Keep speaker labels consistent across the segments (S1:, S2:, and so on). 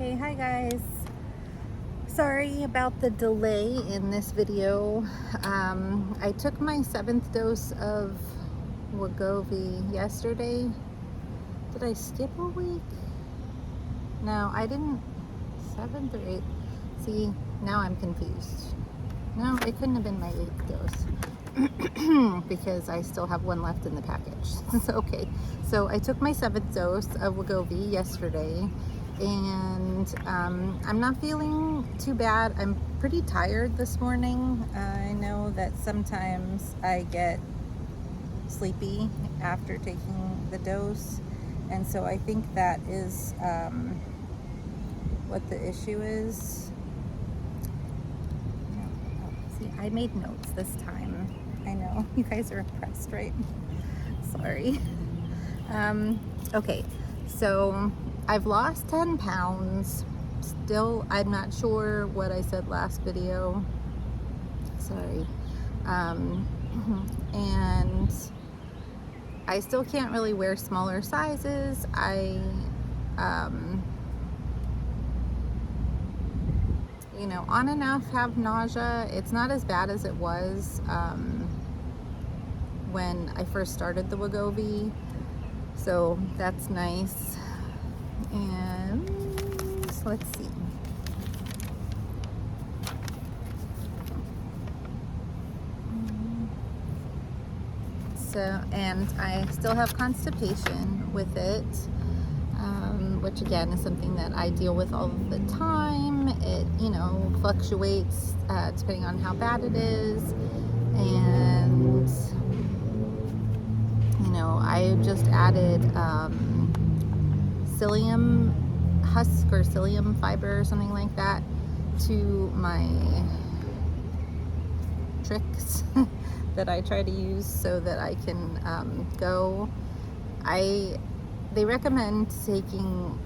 S1: Okay, hi guys. Sorry about the delay in this video. I took my 7th dose of Wegovy yesterday. Did I skip a week? No, I didn't. 7th or 8th? See, now I'm confused. No, it couldn't have been my 8th dose because I still have one left in the package. Okay, so I took my 7th dose of Wegovy yesterday, and I'm not feeling too bad. I'm pretty tired this morning. I know that sometimes I get sleepy after taking the dose, and so I think that is what the issue is. See, I made notes this time. I know you guys are impressed, right? Sorry. Okay, so I've lost 10 pounds. Still, I'm not sure what I said last video. Sorry. And I still can't really wear smaller sizes. You know, on and off have nausea. It's not as bad as it was when I first started the Wegovy, so that's nice. And let's see. So, and I still have constipation with it, which again is something that I deal with all the time. It, you know, fluctuates depending on how bad it is. And, you know, I just added psyllium husk or psyllium fiber or something like that to my tricks that I try to use so that I can go. They recommend taking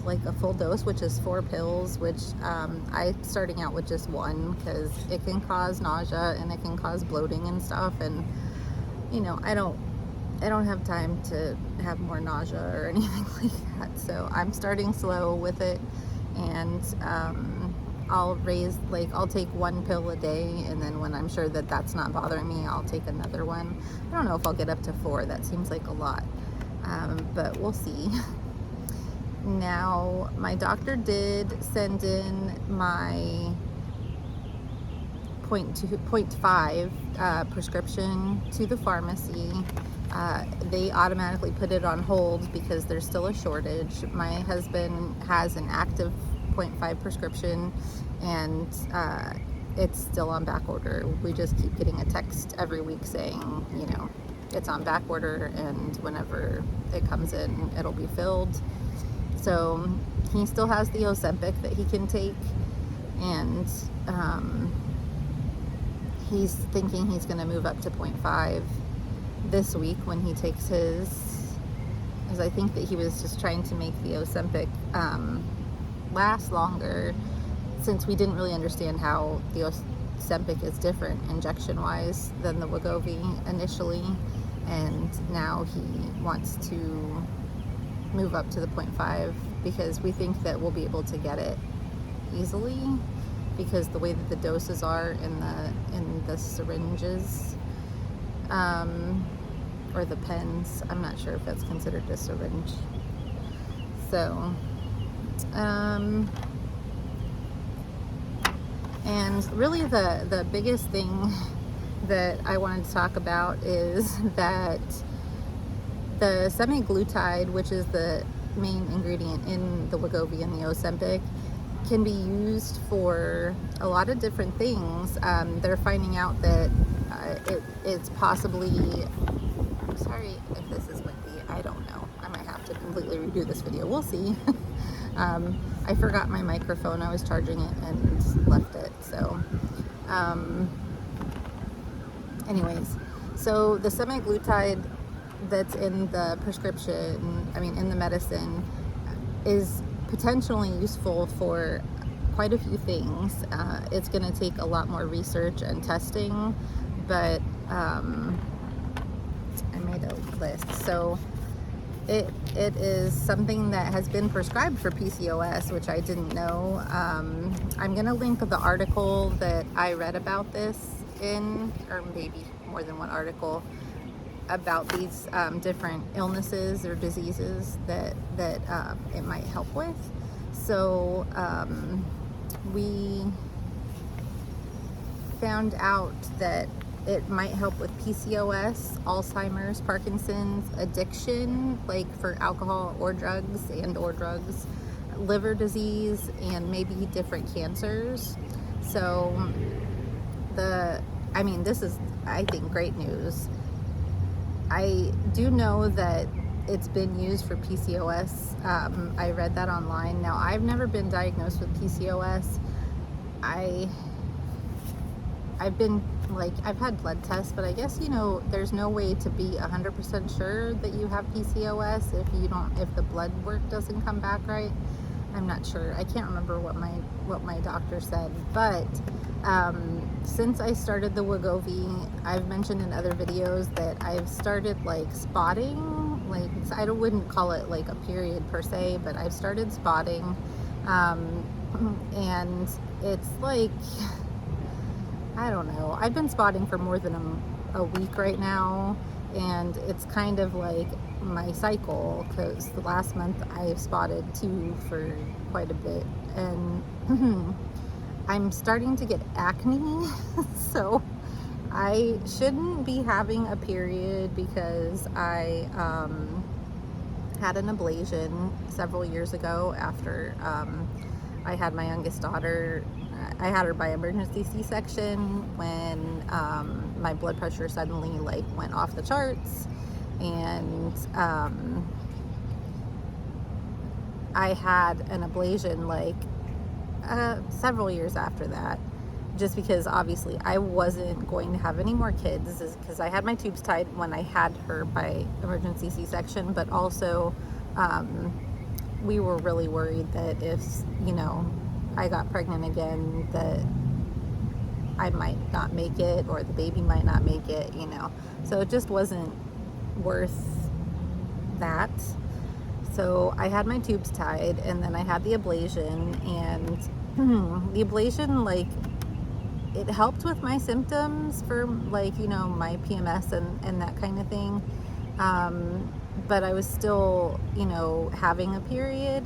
S1: like a full dose, which is 4 pills, which I starting out with just one because it can cause nausea and it can cause bloating and stuff, and you know, I don't have time to have more nausea or anything like that, so I'm starting slow with it. And I'll take 1 pill a day, and then when I'm sure that that's not bothering me, I'll take another one. I don't know if I'll get up to 4. That seems like a lot, but we'll see. Now, my doctor did send in my 0.5 prescription to the pharmacy. They automatically put it on hold because there's still a shortage. My husband has an active 0.5 prescription, and it's still on back order. We just keep getting a text every week saying, you know, it's on back order, and whenever it comes in, it'll be filled. So he still has the Ozempic that he can take, and he's thinking he's going to move up to 0.5 this week when he takes his, because I think that he was just trying to make the Ozempic last longer, since we didn't really understand how the Ozempic is different injection wise than the Wegovy initially, and now he wants to move up to the 0.5 because we think that we'll be able to get it easily because the way that the doses are in the syringes, or the pens. I'm not sure if that's considered a syringe. So and really the biggest thing that I wanted to talk about is that the semaglutide, which is the main ingredient in the Wegovy and the Ozempic, can be used for a lot of different things. They're finding out that it's possibly, sorry if this is windy, I don't know. I might have to completely redo this video. We'll see. I forgot my microphone. I was charging it and left it. So anyways, so the semaglutide that's in the prescription, in the medicine, is potentially useful for quite a few things. It's going to take a lot more research and testing, but I made a list. So it is something that has been prescribed for PCOS, which I didn't know. I'm gonna link the article that I read about this in, or maybe more than one article about these different illnesses or diseases that it might help with. So we found out that it might help with PCOS, Alzheimer's, Parkinson's, addiction, like for alcohol or drugs, liver disease, and maybe different cancers. So this is, I think, great news. I do know that it's been used for PCOS. I read that online. Now, I've never been diagnosed with PCOS. I've had blood tests, but I guess, there's no way to be 100% sure that you have PCOS if the blood work doesn't come back right. I'm not sure. I can't remember what my doctor said, but since I started the Wegovy, I've mentioned in other videos that I've started spotting, I wouldn't call it like a period per se, but I've started spotting, and it's I don't know. I've been spotting for more than a week right now, and it's kind of like my cycle, because the last month I spotted 2 for quite a bit, and I'm starting to get acne, so I shouldn't be having a period because I had an ablation several years ago after I had my youngest daughter. I had her by emergency C-section when my blood pressure suddenly went off the charts, and I had an ablation several years after that, just because obviously I wasn't going to have any more kids, because I had my tubes tied when I had her by emergency C-section, but also we were really worried that if I got pregnant again, that I might not make it, or the baby might not make it, so it just wasn't worth that. So I had my tubes tied, and then I had the ablation, and the ablation, it helped with my symptoms for my PMS and that kind of thing, but I was still having a period.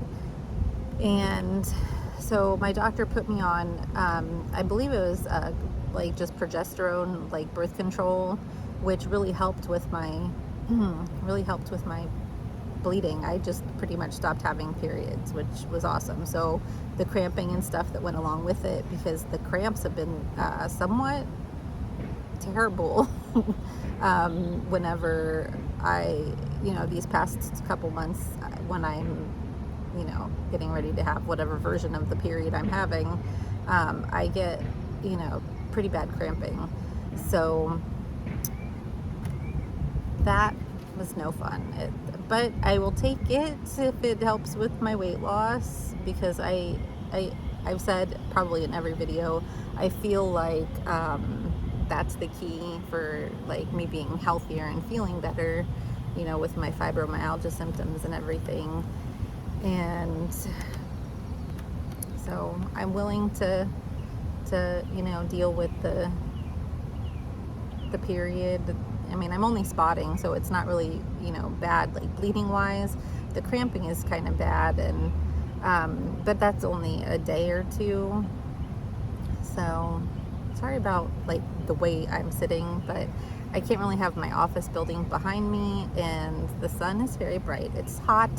S1: And so my doctor put me on I believe it was just progesterone, birth control, which really helped with my bleeding. I just pretty much stopped having periods, which was awesome. So the cramping and stuff that went along with it, because the cramps have been somewhat terrible whenever these past couple months, when I'm getting ready to have whatever version of the period I'm having, I get pretty bad cramping. So that was no fun. But I will take it if it helps with my weight loss, because I've said probably in every video, I feel like that's the key for me being healthier and feeling better, with my fibromyalgia symptoms and everything. And so I'm willing to deal with the period. I'm only spotting, so it's not really bad bleeding wise. The cramping is kind of bad, and but that's only a day or two. So sorry about the way I'm sitting, but I can't really have my office building behind me, and the sun is very bright. It's hot.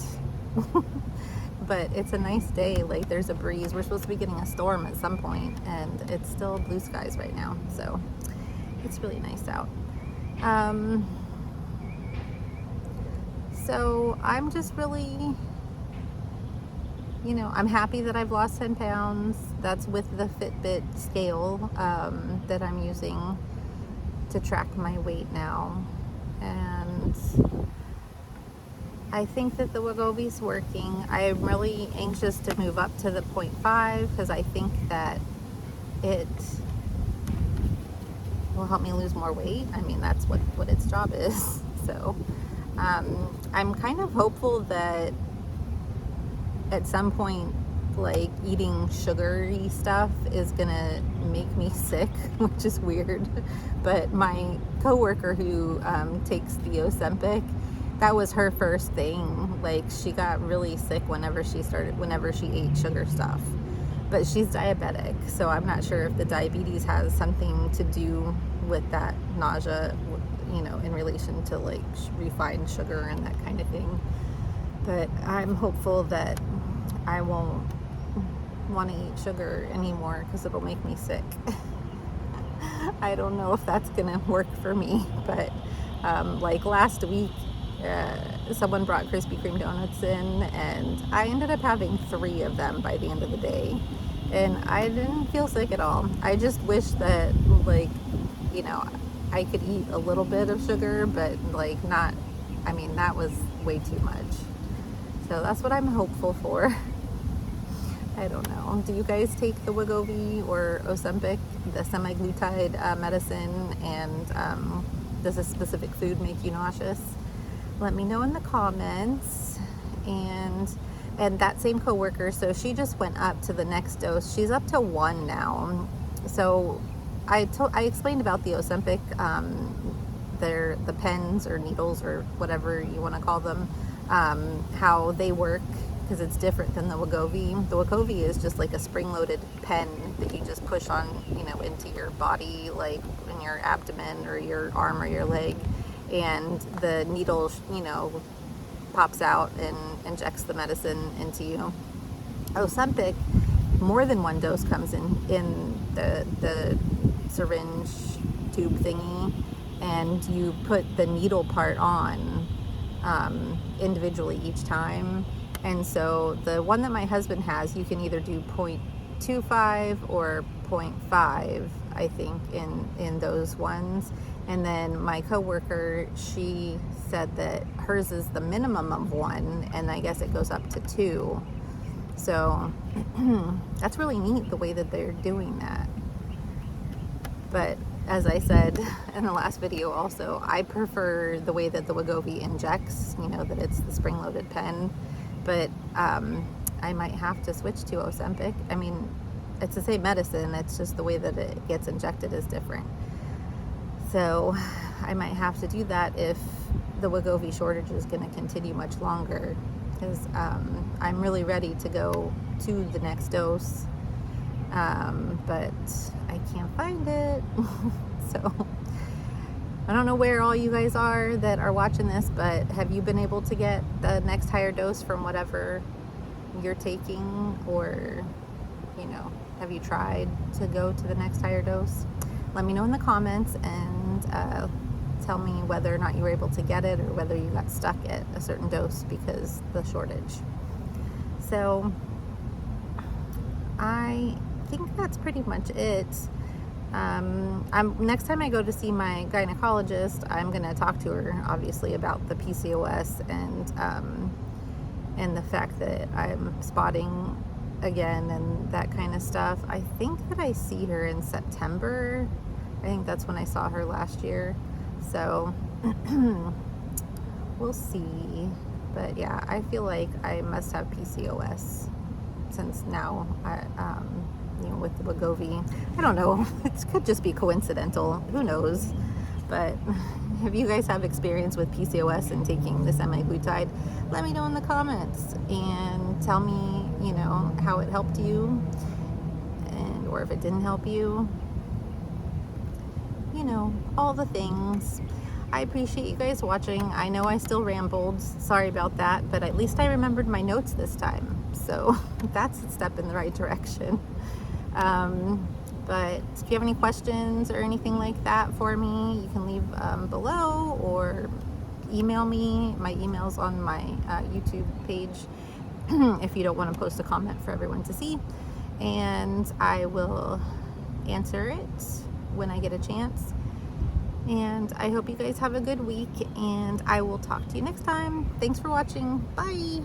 S1: But it's a nice day. There's a breeze. We're supposed to be getting a storm at some point, and it's still blue skies right now, so it's really nice out. So I'm just really, I'm happy that I've lost 10 pounds. That's with the Fitbit scale that I'm using to track my weight now, and I think that the Wegovy's working. I'm really anxious to move up to the 0.5, because I think that it will help me lose more weight. That's what its job is. So I'm kind of hopeful that at some point, like, eating sugary stuff is gonna make me sick, which is weird. But my coworker who takes the Ozempic, that was her first thing. Like, she got really sick whenever she ate sugar stuff. But she's diabetic, so I'm not sure if the diabetes has something to do with that nausea, you know, in relation to like refined sugar and that kind of thing. But I'm hopeful that I won't want to eat sugar anymore because it'll make me sick. I don't know if that's gonna work for me, but like last week, someone brought Krispy Kreme donuts in, and I ended up having 3 of them by the end of the day, and I didn't feel sick at all. I just wish that, like, you know, I could eat a little bit of sugar, but like not, I mean, that was way too much. So that's what I'm hopeful for. I don't know. Do you guys take the Wegovy or Ozempic, the semaglutide medicine, and does a specific food make you nauseous? Let me know in the comments. And that same coworker, so she just went up to the next dose. She's up to 1 now. So I explained about the Ozempic, they're the pens or needles or whatever you want to call them, how they work, because it's different than the Wegovy. The Wegovy is just like a spring-loaded pen that you just push on, you know, into your body, like in your abdomen or your arm or your leg, and the needle, you know, pops out and injects the medicine into you. Ozempic, more than 1 dose comes in the syringe tube thingy, and you put the needle part on individually each time. And so the one that my husband has, you can either do 0.25 or 0.5, I think, in those ones. And then my coworker, she said that hers is the minimum of 1, and I guess it goes up to 2. So that's really neat the way that they're doing that. But as I said in the last video also, I prefer the way that the Wegovy injects, you know, that it's the spring-loaded pen. But I might have to switch to Ozempic. I mean, it's the same medicine, it's just the way that it gets injected is different. So I might have to do that if the Wegovy shortage is going to continue much longer, because I'm really ready to go to the next dose, but I can't find it. So I don't know where all you guys are that are watching this, but have you been able to get the next higher dose from whatever you're taking? Or, you know, have you tried to go to the next higher dose? Let me know in the comments, and tell me whether or not you were able to get it, or whether you got stuck at a certain dose because the shortage. So I think that's pretty much it. Next time I go to see my gynecologist, I'm going to talk to her, obviously, about the PCOS and the fact that I'm spotting again and that kind of stuff. I think that I see her in September. I think that's when I saw her last year. So we'll see. But yeah, I feel like I must have PCOS, since now you know, with the Wegovy. I don't know. It could just be coincidental. Who knows? But if you guys have experience with PCOS and taking the semaglutide, let me know in the comments and tell me, you know, how it helped you, and or if it didn't help you. You know, all the things. I appreciate you guys watching. I know I still rambled. Sorry about that, but at least I remembered my notes this time. So that's a step in the right direction. But if you have any questions or anything like that for me, you can leave below, or email me. My email's on my YouTube page if you don't want to post a comment for everyone to see. And I will answer it when I get a chance. And I hope you guys have a good week, and I will talk to you next time. Thanks for watching. Bye.